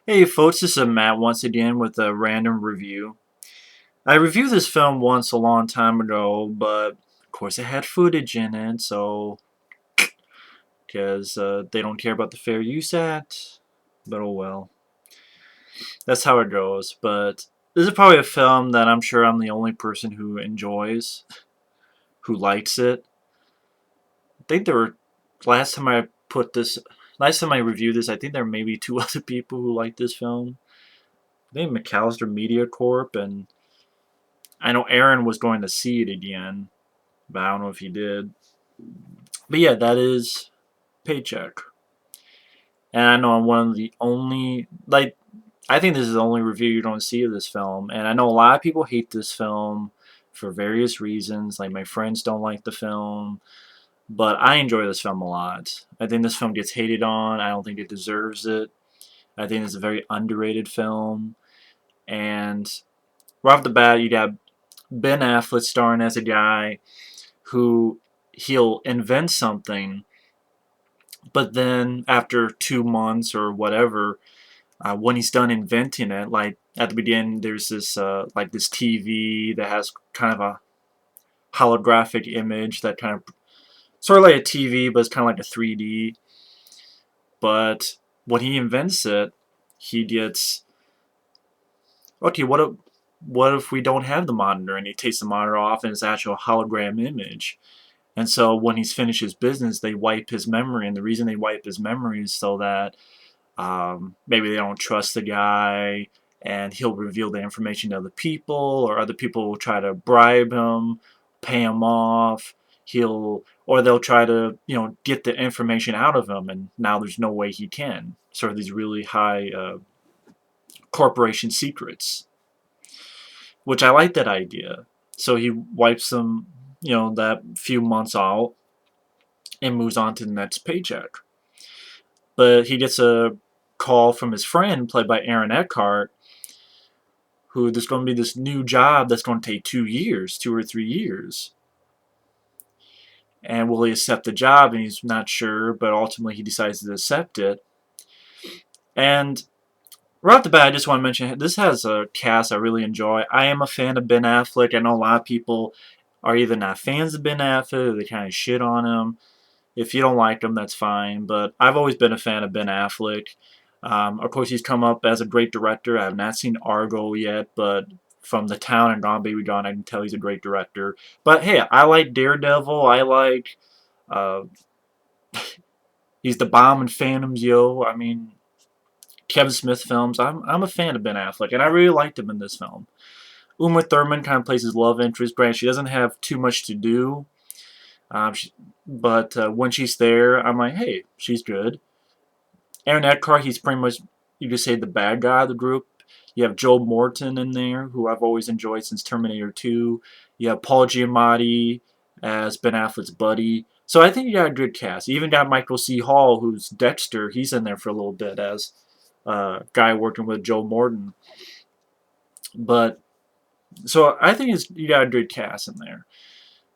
Hey folks, this is Matt once again with a random review. I reviewed this film once a long time ago, but of course it had footage in it, so because they don't care about the Fair Use Act, but oh well. That's how it goes, but this is probably a film that I'm sure I'm the only person who enjoys, who likes it. I think there were, last time I put this, last time I reviewed this, I think there were maybe two other people who liked this film. I think McAllister Media Corp and I know Aaron was going to see it again, but I don't know if he did. But yeah, that is Paycheck. And I know I'm one of the only, I think this is the only review you're going to see of this film. And I know a lot of people hate this film for various reasons. Like, my friends don't like the film. But I enjoy this film a lot. I think this film gets hated on. I don't think it deserves it. I think it's a very underrated film. And right off the bat, you got Ben Affleck starring as a guy who he'll invent something, but then after 2 months or whatever, when he's done inventing it, like at the beginning, there's this like this TV that has kind of a holographic image that kind of sort of like a TV, but it's kind of like a 3D. But when he invents it, he gets okay. What if we don't have the monitor and he takes the monitor off and it's actual hologram image? And so when he's finished his business, they wipe his memory. And the reason they wipe his memory is so that maybe they don't trust the guy and he'll reveal the information to other people, or other people will try to bribe him, pay him off. Or they'll try to, get the information out of him, and now there's no way he can. Sort of these really high corporation secrets, which I like that idea. So he wipes them, that few months out and moves on to the next paycheck. But he gets a call from his friend, played by Aaron Eckhart, who there's going to be this new job that's going to take 2 years, 2 or 3 years. And will he accept the job? And he's not sure, but ultimately he decides to accept it. And right off the bat, I just want to mention this has a cast I really enjoy. I am a fan of Ben Affleck. I know a lot of people are either not fans of Ben Affleck or they kind of shit on him. If you don't like him, that's fine. But I've always been a fan of Ben Affleck. Of course, he's come up as a great director. I have not seen Argo yet, but from The Town and Gone Baby Gone, I can tell he's a great director. But hey, I like Daredevil. I like. Uh, he's the bomb in Phantoms, yo. I mean, Kevin Smith films. I'm a fan of Ben Affleck, and I really liked him in this film. Uma Thurman kind of plays his love interest. Granted, she doesn't have too much to do, but when she's there, I'm like, hey, she's good. Aaron Eckhart, he's pretty much, you could say, the bad guy of the group. You have Joe Morton in there, who I've always enjoyed since Terminator 2. You have Paul Giamatti as Ben Affleck's buddy. So I think you got a good cast. You even got Michael C. Hall, who's Dexter. He's in there for a little bit as a guy working with Joe Morton. But so I think you got a good cast in there.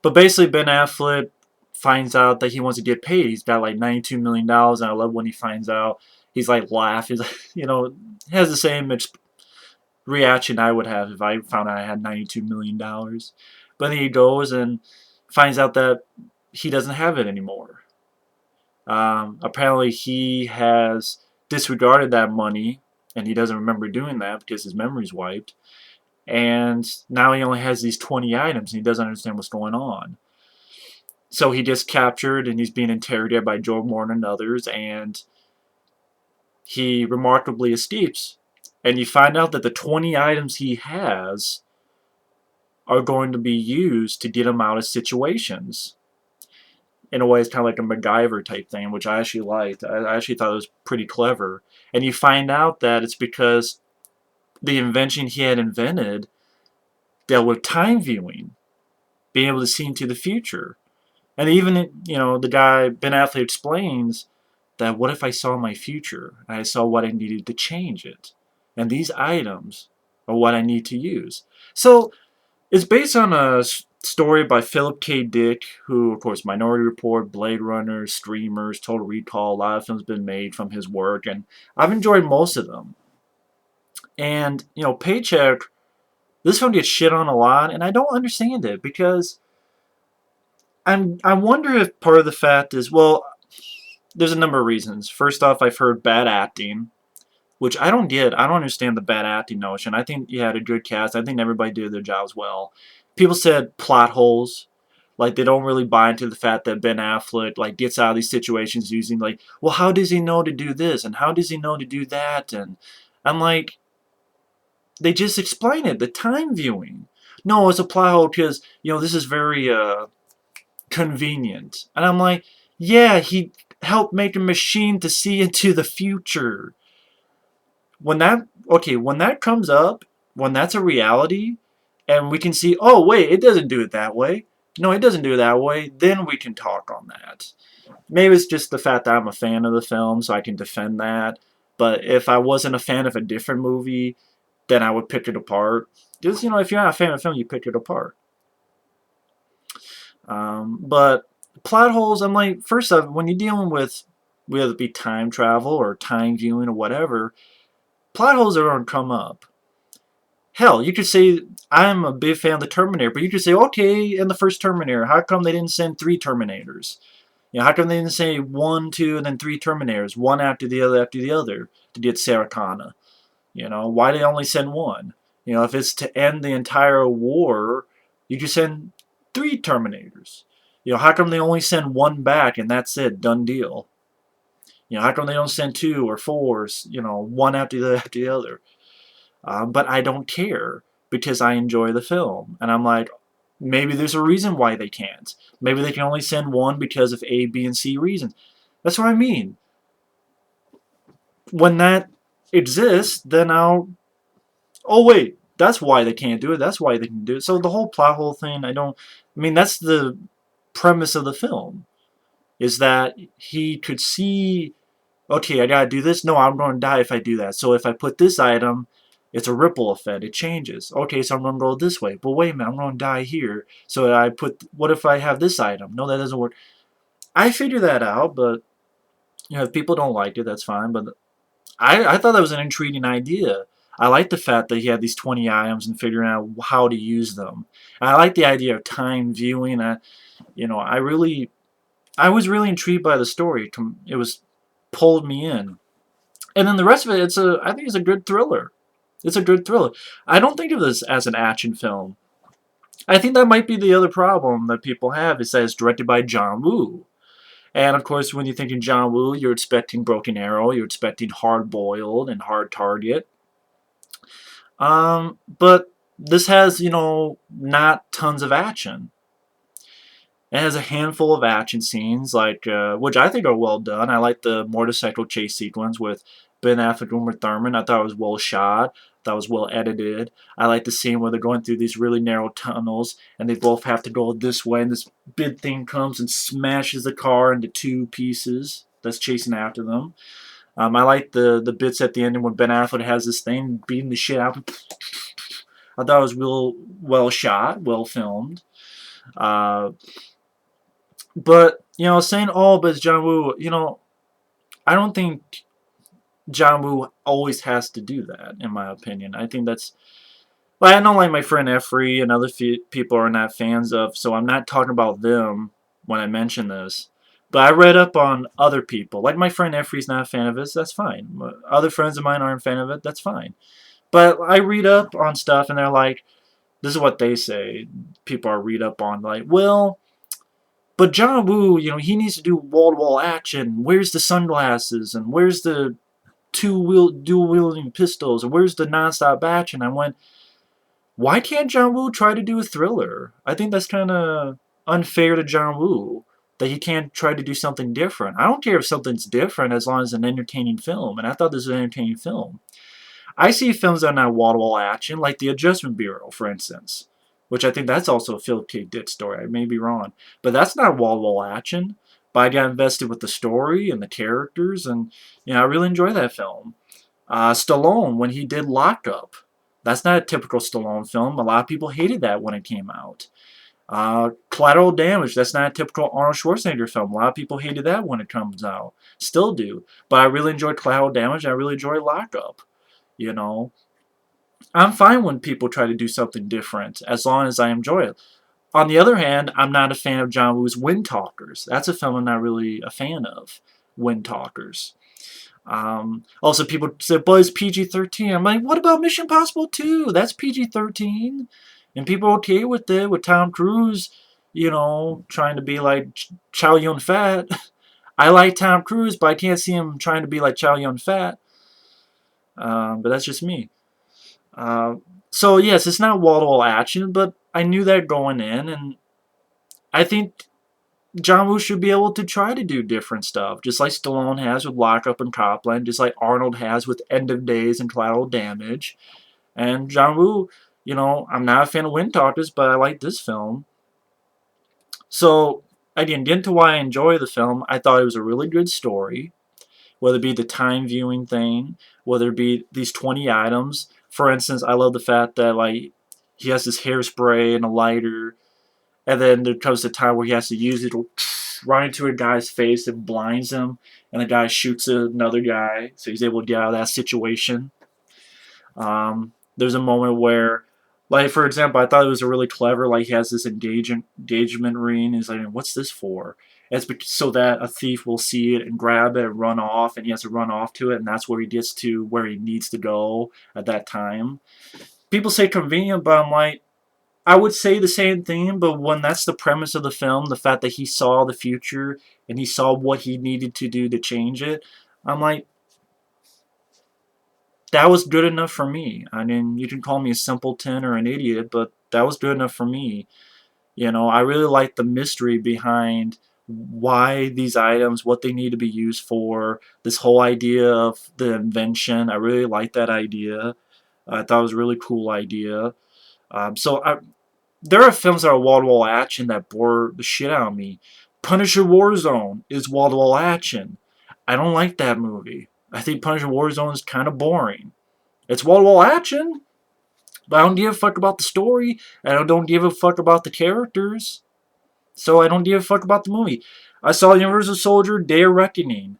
But basically, Ben Affleck finds out that he wants to get paid. He's got like $92 million, and I love when he finds out. He's like laughing. He's like, has the same reaction I would have if I found out I had $92 million. But then he goes and finds out that he doesn't have it anymore. Apparently, he has disregarded that money, and he doesn't remember doing that because his memory's wiped. And now he only has these 20 items, and he doesn't understand what's going on. So he gets captured, and he's being interrogated by Joe Morton and others, and he remarkably escapes. And you find out that the 20 items he has are going to be used to get him out of situations. In a way, it's kind of like a MacGyver type thing, which I actually liked. I actually thought it was pretty clever. And you find out that it's because the invention he had invented dealt with time viewing, being able to see into the future. And even, the guy, Ben Affleck, explains that what if I saw my future and I saw what I needed to change it? And these items are what I need to use. So it's based on a story by Philip K. Dick, who, of course, Minority Report, Blade Runner, Streamers, Total Recall, a lot of films have been made from his work, and I've enjoyed most of them. And, Paycheck, this one gets shit on a lot, and I don't understand it because I wonder if part of the fact is, well, there's a number of reasons. First off, I've heard bad acting, which I don't get. I don't understand the bad acting notion. I think you had a good cast. I think everybody did their jobs well. People said plot holes. Like, they don't really buy into the fact that Ben Affleck, like, gets out of these situations using, like, well, how does he know to do this? And how does he know to do that? And I'm like, they just explain it. The time viewing. No, it's a plot hole because, this is very, convenient. And I'm like, yeah, he helped make a machine to see into the future. When that comes up, when that's a reality, and we can see, oh wait, it doesn't do it that way. No, it doesn't do it that way. Then we can talk on that. Maybe it's just the fact that I'm a fan of the film, so I can defend that. But if I wasn't a fan of a different movie, then I would pick it apart. Just, if you're not a fan of a film, you pick it apart. But plot holes, I'm like, first off, when you're dealing with whether it be time travel or time viewing or whatever, plot holes are going to come up. Hell, you could say, I'm a big fan of the Terminator, but you could say, okay, in the first Terminator, how come they didn't send 3 Terminators? How come they didn't say 1, 2, and then 3 Terminators, one after the other, to get Sarah Connor? Why did they only send 1? If it's to end the entire war, you just send 3 Terminators. How come they only send 1 back and that's it, done deal? How come they don't send 2 or 4, one after the other? But I don't care because I enjoy the film. And I'm like, maybe there's a reason why they can't. Maybe they can only send 1 because of A, B, and C reasons. That's what I mean. When that exists, then oh wait, that's why they can't do it. That's why they can do it. So the whole plot hole thing, that's the premise of the film, is that he could see, okay, I gotta do this. No, I'm going to die if I do that. So if I put this item, it's a ripple effect. It changes. Okay, so I'm going to go this way. But wait a minute, I'm going to die here. So what if I have this item? No, that doesn't work. I figured that out, but, if people don't like it, that's fine. But I thought that was an intriguing idea. I like the fact that he had these 20 items and figuring out how to use them. And I like the idea of time viewing. I was really intrigued by the story. It was pulled me in. And then the rest of it, I think it's a good thriller. It's a good thriller. I don't think of this as an action film. I think that might be the other problem that people have, is that it's directed by John Woo. And of course, when you're thinking John Woo, you're expecting Broken Arrow, you're expecting Hard Boiled and Hard Target. But this has, not tons of action. It has a handful of action scenes, like which I think are well done. I like the motorcycle chase sequence with Ben Affleck and Uma Thurman. I thought it was well shot. That was well edited. I like the scene where they're going through these really narrow tunnels, and they both have to go this way, and this big thing comes and smashes the car into 2 pieces that's chasing after them. I like the bits at the end when Ben Affleck has this thing beating the shit out. I thought it was real well shot, well filmed. Uh, but, saying, oh, but it's John Woo, I don't think John Woo always has to do that, in my opinion. I think that's... Well, I know, like, my friend Efree and other people are not fans of, so I'm not talking about them when I mention this. But I read up on other people. Like, my friend Efree's not a fan of it, so that's fine. Other friends of mine aren't a fan of it, that's fine. But I read up on stuff, and they're like, this is what they say. People are read up on, like, well... But John Woo, he needs to do wall-to-wall action. Where's the sunglasses? And where's the dual-wielding pistols? And where's the non-stop action? I went, why can't John Woo try to do a thriller? I think that's kind of unfair to John Woo, that he can't try to do something different. I don't care if something's different as long as it's an entertaining film. And I thought this was an entertaining film. I see films that are not wall-to-wall action, like The Adjustment Bureau, for instance. Which I think that's also a Philip K. Dick story. I may be wrong. But that's not wall-to-wall action. But I got invested with the story and the characters. And, I really enjoy that film. Stallone, when he did Lock Up. That's not a typical Stallone film. A lot of people hated that when it came out. Collateral Damage. That's not a typical Arnold Schwarzenegger film. A lot of people hated that when it comes out. Still do. But I really enjoyed Collateral Damage. And I really enjoyed Lock Up. I'm fine when people try to do something different, as long as I enjoy it. On the other hand, I'm not a fan of John Woo's Wind Talkers. That's a film I'm not really a fan of. Wind Talkers. Also, people say, but it's PG-13. I'm like, what about Mission Impossible 2? That's PG-13. And people are okay with it, with Tom Cruise, trying to be like Chow Yun-Fat. I like Tom Cruise, but I can't see him trying to be like Chow Yun-Fat. But that's just me. Uh, so, yes, it's not wall-to-wall action, but I knew that going in, and I think John Woo should be able to try to do different stuff, just like Stallone has with Lockup and Copland, just like Arnold has with End of Days and Collateral Damage. And John Woo, I'm not a fan of Wind Talkers, but I like this film. So, again, get into why I enjoy the film. I thought it was a really good story, whether it be the time viewing thing, whether it be these 20 items. For instance, I love the fact that, like, he has this hairspray and a lighter, and then there comes a time where he has to use it right into a guy's face and blinds him, and the guy shoots another guy, so he's able to get out of that situation. There's a moment where, like, for example, I thought it was a really clever, like, he has this engagement ring. He's like, what's this for? It's so that a thief will see it and grab it and run off, and he has to run off to it, and that's where he gets to where he needs to go at that time. People say convenient, but I'm like, I would say the same thing, but when that's the premise of the film, the fact that he saw the future and he saw what he needed to do to change it, I'm like, that was good enough for me. I mean, you can call me a simpleton or an idiot, but that was good enough for me. I really like the mystery behind why these items, what they need to be used for, this whole idea of the invention. I really like that idea. I thought it was a really cool idea. There are films that are wall-to-wall action that bore the shit out of me. Punisher Warzone is wall-to-wall action. I don't like that movie. I think Punisher Warzone is kind of boring. It's wall-to-wall action, but I don't give a fuck about the story, and I don't give a fuck about the characters. So I don't give a fuck about the movie. I saw Universal Soldier Day of Reckoning.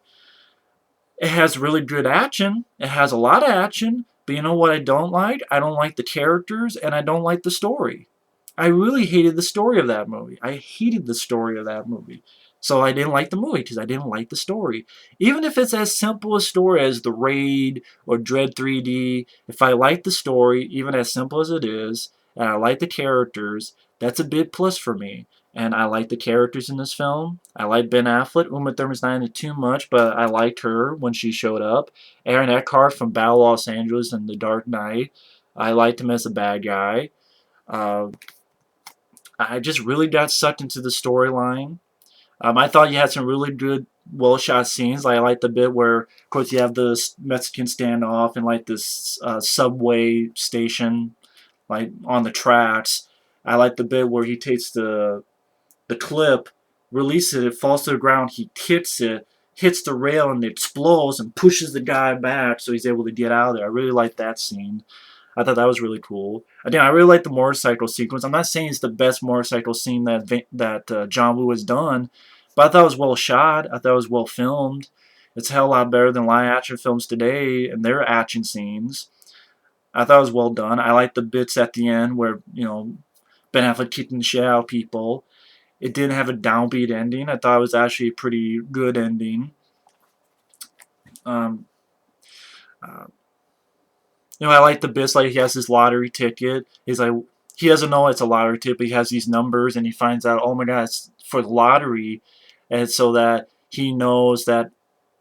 It has really good action. It has a lot of action. But you know what I don't like? I don't like the characters, and I don't like the story. I really hated the story of that movie. I hated the story of that movie. So I didn't like the movie because I didn't like the story. Even if it's as simple a story as The Raid or Dread 3D, if I like the story, even as simple as it is, and I like the characters, that's a big plus for me. And I like the characters in this film. I like Ben Affleck. Uma Thurman's not in it too much, but I liked her when she showed up. Aaron Eckhart from Battle Los Angeles and The Dark Knight. I liked him as a bad guy. Uh, I just really got sucked into the storyline. I thought you had some really good, well-shot scenes. Like, I like the bit where, of course, you have the Mexican standoff and like this subway station, like on the tracks. I like the bit where he takes the clip, releases it, it falls to the ground, he hits it, hits the rail, and it explodes and pushes the guy back, so he's able to get out of there. I really like that scene. I thought that was really cool. Again, I really like the motorcycle sequence. I'm not saying it's the best motorcycle scene that John Woo has done, but I thought it was well shot. I thought it was well filmed. It's a hell of a lot better than live action films today and their action scenes. I thought it was well done. I like the bits at the end where, Ben Affleck kicking the shit out of people. It didn't have a downbeat ending. I thought it was actually a pretty good ending. Um, uh, I like the bits like he has his lottery ticket. He's like, he doesn't know it's a lottery ticket, but he has these numbers, and he finds out, oh my god, it's for the lottery, and so that he knows that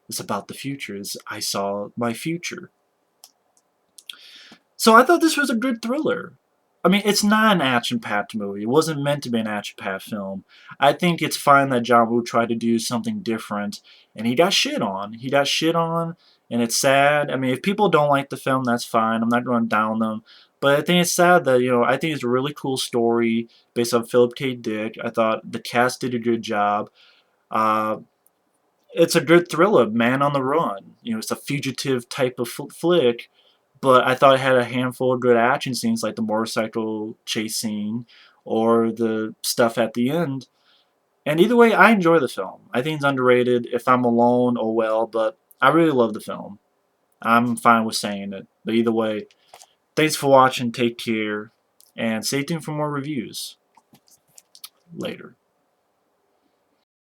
it's about the future. I saw my future. So I thought this was a good thriller. I mean, it's not an action-packed movie. It wasn't meant to be an action-packed film. I think it's fine that John Woo tried to do something different, and he got shit on. He got shit on, and it's sad. I mean, if people don't like the film, that's fine. I'm not going to down them. But I think it's sad that, I think it's a really cool story based on Philip K. Dick. I thought the cast did a good job. Uh, it's a good thriller, Man on the Run. It's a fugitive type of flick, but I thought it had a handful of good action scenes, like the motorcycle chase scene or the stuff at the end. And either way, I enjoy the film. I think it's underrated. If I'm alone, oh well, but I really love the film. I'm fine with saying it. But either way, Thanks for watching. Take care. And stay tuned for more reviews later.